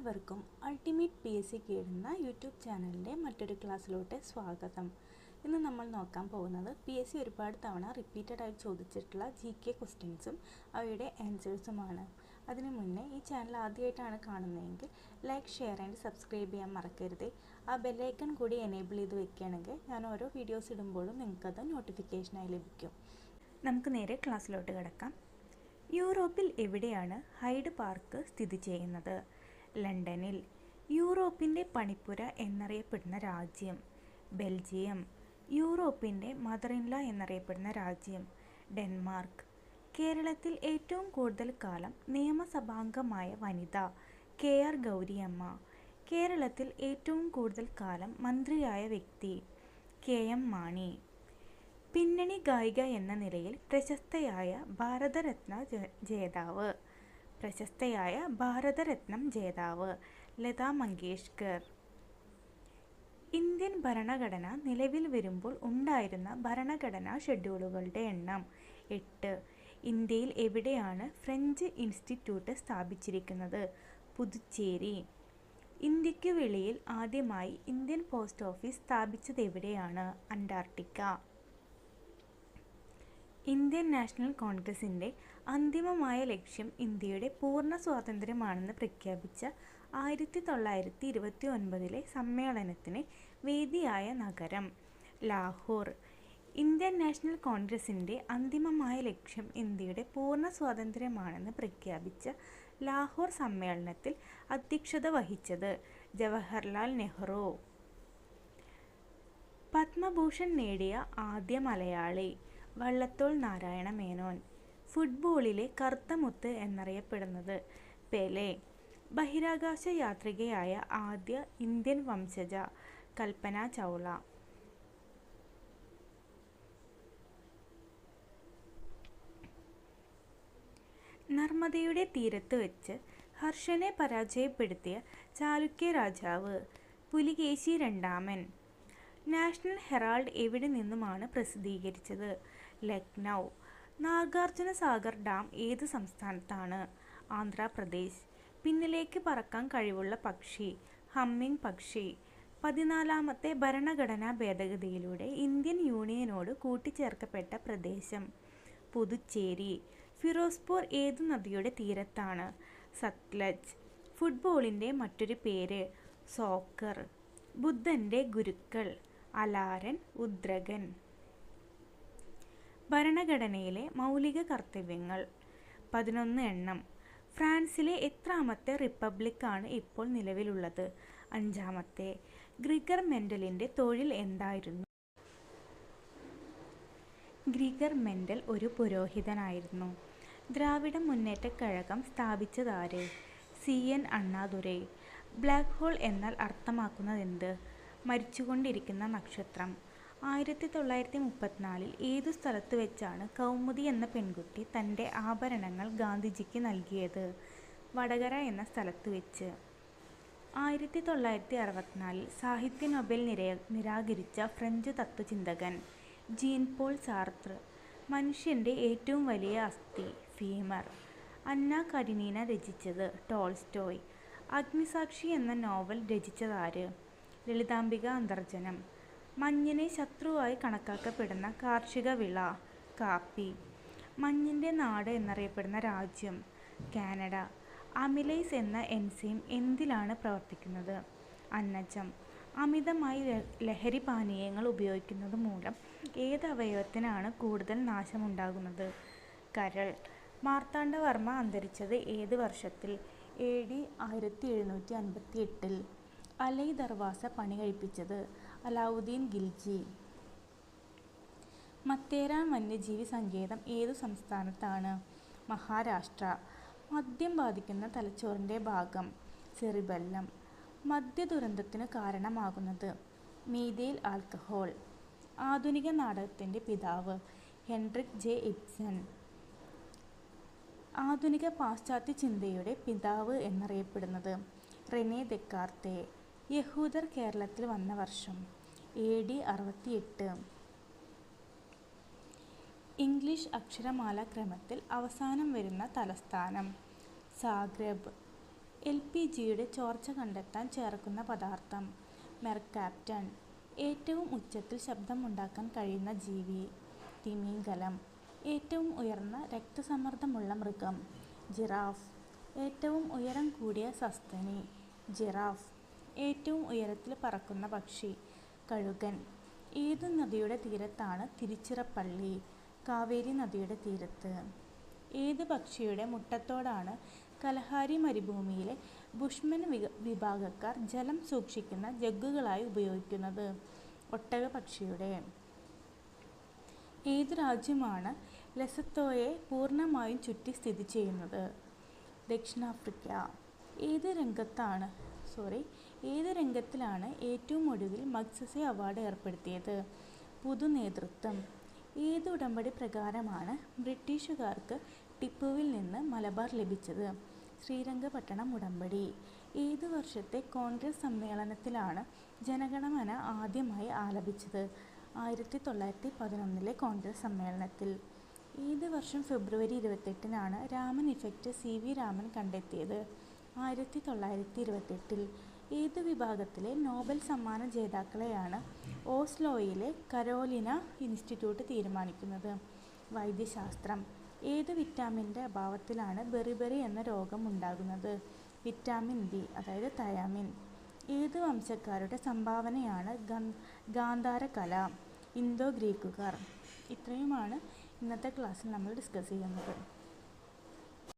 എല്ലാവർക്കും ultimate PSC കേടുന്ന YouTube ചാനലിൻ്റെ മറ്റൊരു ക്ലാസ്സിലോട്ട് സ്വാഗതം. ഇന്ന് നമ്മൾ നോക്കാൻ പോകുന്നത് PSC ഒരുപാട് തവണ റിപ്പീറ്റഡായി ചോദിച്ചിട്ടുള്ള GK ക്വസ്റ്റ്യൻസും അവയുടെ ആൻസേഴ്സുമാണ്. അതിനു മുന്നേ ഈ ചാനൽ ആദ്യമായിട്ടാണ് കാണുന്നതെങ്കിൽ ലൈക്ക്, ഷെയർ ആൻഡ് സബ്സ്ക്രൈബ് ചെയ്യാൻ മറക്കരുത്. ആ ബെല്ലൈക്കൺ കൂടി എനേബിൾ ചെയ്ത് വെക്കുകയാണെങ്കിൽ ഞാൻ ഓരോ വീഡിയോസ് ഇടുമ്പോഴും നിങ്ങൾക്കത് നോട്ടിഫിക്കേഷനായി ലഭിക്കും. നമുക്ക് നേരെ ക്ലാസ്സിലോട്ട് കിടക്കാം. യൂറോപ്പിൽ എവിടെയാണ് ഹൈഡ് പാർക്ക് സ്ഥിതി ചെയ്യുന്നത്? ലണ്ടനിൽ. യൂറോപ്പിൻ്റെ പണിപ്പുര എന്നറിയപ്പെടുന്ന രാജ്യം? ബെൽജിയം. യൂറോപ്പിൻ്റെ മദർ ഇൻ ലോ എന്നറിയപ്പെടുന്ന രാജ്യം? ഡെൻമാർക്ക്. കേരളത്തിൽ ഏറ്റവും കൂടുതൽ കാലം നിയമസഭാംഗമായ വനിത? KR ഗൗരിയമ്മ. കേരളത്തിൽ ഏറ്റവും കൂടുതൽ കാലം മന്ത്രിയായ വ്യക്തി? KM മാണി. പിന്നണി ഗായിക എന്ന നിലയിൽ പ്രശസ്തയായ ഭാരതരത്നം ജേതാവ്? ലതാ മങ്കേഷ്കർ. ഇന്ത്യൻ ഭരണഘടന നിലവിൽ വരുമ്പോൾ ഉണ്ടായിരുന്ന ഭരണഘടനാ ഷെഡ്യൂളുകളുടെ എണ്ണം? 8. ഇന്ത്യയിൽ എവിടെയാണ് ഫ്രഞ്ച് ഇൻസ്റ്റിറ്റ്യൂട്ട് സ്ഥാപിച്ചിരിക്കുന്നത്? പുതുച്ചേരി. ഇന്ത്യയ്ക്കു വെളിയിൽ ആദ്യമായി ഇന്ത്യൻ പോസ്റ്റ് ഓഫീസ് സ്ഥാപിച്ചതെവിടെയാണ്? അന്റാർട്ടിക്ക. ഇന്ത്യൻ നാഷണൽ കോൺഗ്രസിൻ്റെ അന്തിമമായ ലക്ഷ്യം ഇന്ത്യയുടെ പൂർണ്ണ സ്വാതന്ത്ര്യമാണെന്ന് പ്രഖ്യാപിച്ച 1929 സമ്മേളനത്തിന് വേദിയായ നഗരം? ലാഹോർ. ഇന്ത്യൻ നാഷണൽ കോൺഗ്രസിൻ്റെ അന്തിമമായ ലക്ഷ്യം ഇന്ത്യയുടെ പൂർണ്ണ സ്വാതന്ത്ര്യമാണെന്ന് പ്രഖ്യാപിച്ച ലാഹോർ സമ്മേളനത്തിൽ അധ്യക്ഷത വഹിച്ചത്? ജവഹർലാൽ നെഹ്റു. പത്മഭൂഷൺ നേടിയ ആദ്യ മലയാളി? വള്ളത്തോൾ നാരായണ മേനോൻ. ഫുട്ബോളിലെ കറുത്ത മുത്ത് എന്നറിയപ്പെടുന്നത്? പെലെ. ബഹിരാകാശ യാത്രികയായ ആദ്യ ഇന്ത്യൻ വംശജ? കൽപ്പന ചൗള. നർമ്മദയുടെ തീരത്ത് വെച്ച് ഹർഷനെ പരാജയപ്പെടുത്തിയ ചാലുക്യ രാജാവ്? പുലികേശി രണ്ടാമൻ. നാഷണൽ ഹെറാൾഡ് എവിടെ നിന്നുമാണ് പ്രസിദ്ധീകരിച്ചത്? ലക്നൗ. നാഗാർജുന സാഗർ ഡാം ഏത് സംസ്ഥാനത്താണ്? ആന്ധ്രാപ്രദേശ്. പിന്നിലേക്ക് പറക്കാൻ കഴിവുള്ള പക്ഷി? ഹമ്മിങ് പക്ഷി. 14ാമത്തെ ഭരണഘടനാ ഭേദഗതിയിലൂടെ ഇന്ത്യൻ യൂണിയനോട് കൂട്ടിച്ചേർക്കപ്പെട്ട പ്രദേശം? പുതുച്ചേരി. ഫിറോസ്പൂർ ഏതു നദിയുടെ തീരത്താണ്? സത്ലജ്. ഫുട്ബോളിൻ്റെ മറ്റൊരു പേര്? സോക്കർ. ബുദ്ധൻ്റെ ഗുരുക്കൾ? അലാരൻ, ഉദ്രകൻ. ഭരണഘടനയിലെ മൗലിക കർത്തവ്യങ്ങൾ? 11 എണ്ണം. ഫ്രാൻസിലെ എത്രാമത്തെ റിപ്പബ്ലിക്കാണ് ഇപ്പോൾ നിലവിലുള്ളത്? 5ാമത്തെ. ഗ്രിഗർ മെൻഡലിൻ്റെ തൊഴിൽ എന്തായിരുന്നു? ഗ്രിഗർ മെൻഡൽ ഒരു പുരോഹിതനായിരുന്നു. ദ്രാവിഡ മുന്നേറ്റ കഴകം സ്ഥാപിച്ചതാര്? CN അണ്ണാദുരൈ. ബ്ലാക്ക് ഹോൾ എന്നാൽ അർത്ഥമാക്കുന്നതെന്ത്? മരിച്ചുകൊണ്ടിരിക്കുന്ന നക്ഷത്രം. 1934 ഏതു സ്ഥലത്ത് വെച്ചാണ് കൗമുദി എന്ന പെൺകുട്ടി തൻ്റെ ആഭരണങ്ങൾ ഗാന്ധിജിക്ക് നൽകിയത്? വടകര എന്ന സ്ഥലത്ത് വെച്ച്. 1964 സാഹിത്യ നൊബേൽ നിരാകരിച്ച ഫ്രഞ്ച് തത്വചിന്തകൻ? Jean Paul Sartre. മനുഷ്യൻ്റെ ഏറ്റവും വലിയ അസ്ഥി? ഫീമർ. അന്ന കരീനീന രചിച്ചത്? ടോൾസ്റ്റോയ്. അഗ്നിസാക്ഷി എന്ന നോവൽ രചിച്ചതാര്? ലളിതാംബിക അന്തർജനം. മഞ്ഞിനെ ശത്രുവായി കണക്കാക്കപ്പെടുന്ന കാർഷിക വിള? കാപ്പി. മഞ്ഞിൻ്റെ നാട് എന്നറിയപ്പെടുന്ന രാജ്യം? കാനഡ. അമിലേസ് എന്ന എൻസൈം എന്തിലാണ് പ്രവർത്തിക്കുന്നത്? അന്നജം. അമിതമായി ലഹരി പാനീയങ്ങൾ ഉപയോഗിക്കുന്നത് മൂലം ഏത് അവയവത്തിനാണ് കൂടുതൽ നാശമുണ്ടാകുന്നത്? കരൾ. മാർത്താണ്ഡവർമ്മ അന്തരിച്ചത് ഏത് വർഷത്തിൽ? AD 1758. അലൈ ദർവാസ പണി കഴിപ്പിച്ചത്? അലാവുദ്ദീൻ ഖിൽജി. മത്തേരാൻ വന്യജീവി സങ്കേതം ഏതു സംസ്ഥാനത്താണ്? മഹാരാഷ്ട്ര. മദ്യം ബാധിക്കുന്ന തലച്ചോറിൻ്റെ ഭാഗം? സെറിബെല്ലം. മദ്യദുരന്തത്തിനു കാരണമാകുന്നത്? Methyl alcohol. ആധുനിക നാടകത്തിൻ്റെ പിതാവ്? Henrique J. ഇബ്സൺ. ആധുനിക പാശ്ചാത്യ ചിന്തയുടെ പിതാവ് എന്നറിയപ്പെടുന്നത്? റെനെ ദെക്കാർത്തെ. യഹൂദർ കേരളത്തിൽ വന്ന വർഷം? AD 68. ഇംഗ്ലീഷ് അക്ഷരമാലാക്രമത്തിൽ അവസാനം വരുന്ന തലസ്ഥാനം? സാഗ്രെബ്. LPGയുടെ ചോർച്ച കണ്ടെത്താൻ ചേർക്കുന്ന പദാർത്ഥം. മെർകാപ്റ്റൺ. ഏറ്റവും ഉച്ചത്തിൽ ശബ്ദമുണ്ടാക്കാൻ കഴിയുന്ന ജീവി. തിമിംഗലം. ഏറ്റവും ഉയർന്ന രക്തസമ്മർദ്ദമുള്ള മൃഗം. ജിറാഫ്. ഏറ്റവും ഉയരം കൂടിയ സസ്തനി. ജിറാഫ്. ഏറ്റവും ഉയരത്തിൽ പറക്കുന്ന പക്ഷി. കഴുകൻ. ഏതു നദിയുടെ തീരത്താണ് തിരുച്ചിറപ്പള്ളി? കാവേരി നദിയുടെ തീരത്ത്. ഏത് പക്ഷിയുടെ മുട്ടത്തോടാണ് കലഹാരി മരുഭൂമിയിലെ ബുഷ്മൻ വിഭാഗക്കാർ ജലം സൂക്ഷിക്കുന്ന ജഗ്ഗുകളായി ഉപയോഗിക്കുന്നത്? ഒട്ടകപ്പക്ഷിയുടെ. ഏതു രാജ്യമാണ് ലെസത്തോയെ പൂർണ്ണമായും ചുറ്റി സ്ഥിതി ചെയ്യുന്നത്? ദക്ഷിണാഫ്രിക്ക. ഏത് രംഗത്തിലാണ് ഏറ്റവും ഒടുവിൽ മഗ്സസെ അവാർഡ് ഏർപ്പെടുത്തിയത്? പൊതുനേതൃത്വം. ഏത് ഉടമ്പടി പ്രകാരമാണ് ബ്രിട്ടീഷുകാർക്ക് ടിപ്പുവിൽ നിന്ന് മലബാർ ലഭിച്ചത്? ശ്രീരംഗപട്ടണം ഉടമ്പടി. ഏതു വർഷത്തെ കോൺഗ്രസ് സമ്മേളനത്തിലാണ് ജനഗണമന ആദ്യമായി ആലപിച്ചത്? 1911 കോൺഗ്രസ് സമ്മേളനത്തിൽ. ഏത് വർഷം ഫെബ്രുവരി 28 രാമൻ ഇഫക്റ്റ് CV രാമൻ കണ്ടെത്തിയത്? 1928. ഏതു വിഭാഗത്തിലെ നോബൽ സമ്മാന ജേതാക്കളെയാണ് ഓസ്ലോയിലെ കരോലിന ഇൻസ്റ്റിറ്റ്യൂട്ട് തീരുമാനിക്കുന്നത്? വൈദ്യശാസ്ത്രം. ഏത് വിറ്റാമിൻ്റെ അഭാവത്തിലാണ് ബെറിബെറി എന്ന രോഗം ഉണ്ടാകുന്നത്? വിറ്റാമിൻ D, അതായത് തയാമിൻ. ഏത് വംശക്കാരുടെ സംഭാവനയാണ് ഗാന്ധാരകല? ഇന്തോ ഗ്രീക്കുകാർ. ഇത്രയുമാണ് ഇന്നത്തെ ക്ലാസ്സിൽ നമ്മൾ ഡിസ്കസ് ചെയ്യുന്നത്.